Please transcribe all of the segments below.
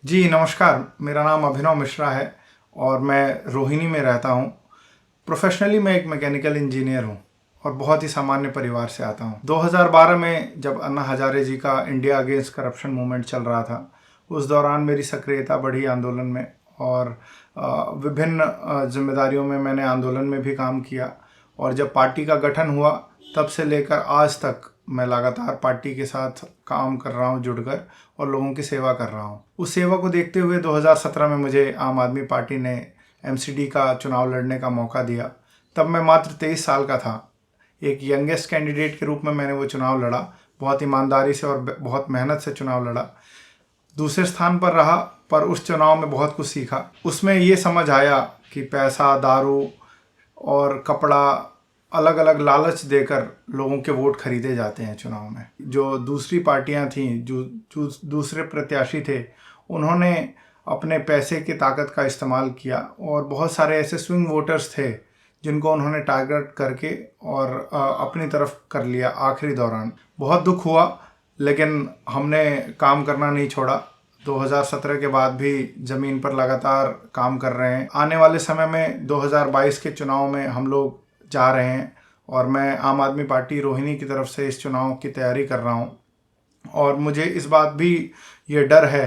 जी नमस्कार, मेरा नाम अभिनव मिश्रा है और मैं रोहिणी में रहता हूँ। प्रोफेशनली मैं एक मैकेनिकल इंजीनियर हूँ और बहुत ही सामान्य परिवार से आता हूँ। 2012 में जब अन्ना हजारे जी का इंडिया अगेंस्ट करप्शन मूवमेंट चल रहा था, उस दौरान मेरी सक्रियता बढ़ी आंदोलन में और विभिन्न जिम्मेदारियों में मैंने आंदोलन में भी काम किया। और जब पार्टी का गठन हुआ तब से लेकर आज तक मैं लगातार पार्टी के साथ काम कर रहा हूँ जुड़कर और लोगों की सेवा कर रहा हूँ। उस सेवा को देखते हुए 2017 में मुझे आम आदमी पार्टी ने एमसीडी का चुनाव लड़ने का मौका दिया। तब मैं मात्र 23 साल का था। एक यंगेस्ट कैंडिडेट के रूप में मैंने वो चुनाव लड़ा, बहुत ईमानदारी से और बहुत मेहनत से चुनाव लड़ा। दूसरे स्थान पर रहा, पर उस चुनाव में बहुत कुछ सीखा। उसमें ये समझ आया कि पैसा, दारू और कपड़ा अलग अलग लालच देकर लोगों के वोट खरीदे जाते हैं चुनाव में। जो दूसरी पार्टियां थीं, जो दूसरे प्रत्याशी थे, उन्होंने अपने पैसे की ताकत का इस्तेमाल किया और बहुत सारे ऐसे स्विंग वोटर्स थे जिनको उन्होंने टारगेट करके और अपनी तरफ कर लिया। आखिरी दौरान बहुत दुख हुआ, लेकिन हमने काम करना नहीं छोड़ा। 2017 के बाद भी ज़मीन पर लगातार काम कर रहे हैं। आने वाले समय में 2022 के चुनाव में हम लोग जा रहे हैं और मैं आम आदमी पार्टी रोहिणी की तरफ से इस चुनाव की तैयारी कर रहा हूं। और मुझे इस बात भी ये डर है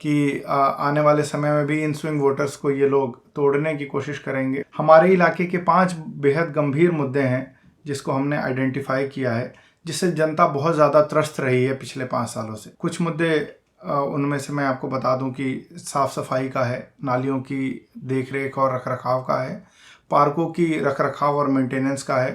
कि आने वाले समय में भी इन स्विंग वोटर्स को ये लोग तोड़ने की कोशिश करेंगे। हमारे इलाके के 5 बेहद गंभीर मुद्दे हैं जिसको हमने आइडेंटिफाई किया है, जिससे जनता बहुत ज़्यादा त्रस्त रही है पिछले 5 सालों से। कुछ मुद्दे उनमें से मैं आपको बता दूं कि साफ़ सफाई का है, नालियों की देखरेख और रखरखाव का है, पार्कों की रखरखाव और मेंटेनेंस का है,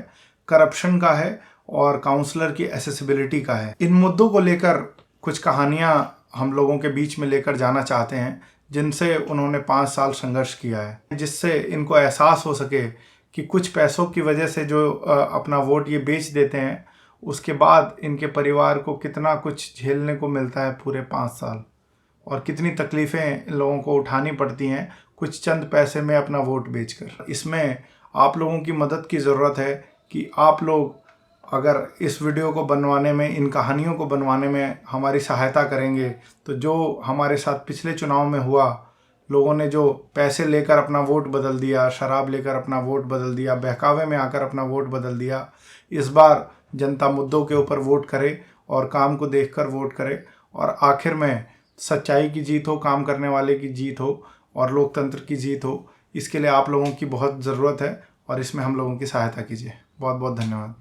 करप्शन का है और काउंसलर की एसेसिबिलिटी का है। इन मुद्दों को लेकर कुछ कहानियां हम लोगों के बीच में लेकर जाना चाहते हैं, जिनसे उन्होंने 5 साल संघर्ष किया है, जिससे इनको एहसास हो सके कि कुछ पैसों की वजह से जो अपना वोट ये बेच देते हैं, उसके बाद इनके परिवार को कितना कुछ झेलने को मिलता है पूरे 5 साल, और कितनी तकलीफ़ें इन लोगों को उठानी पड़ती हैं कुछ चंद पैसे में अपना वोट बेचकर। इसमें आप लोगों की मदद की ज़रूरत है कि आप लोग अगर इस वीडियो को बनवाने में, इन कहानियों को बनवाने में हमारी सहायता करेंगे, तो जो हमारे साथ पिछले चुनाव में हुआ, लोगों ने जो पैसे लेकर अपना वोट बदल दिया, शराब लेकर अपना वोट बदल दिया, बहकावे में आकर अपना वोट बदल दिया, इस बार जनता मुद्दों के ऊपर वोट करे और काम को देखकर वोट करे और आखिर में सच्चाई की जीत हो, काम करने वाले की जीत हो और लोकतंत्र की जीत हो। इसके लिए आप लोगों की बहुत ज़रूरत है और इसमें हम लोगों की सहायता कीजिए। बहुत बहुत धन्यवाद।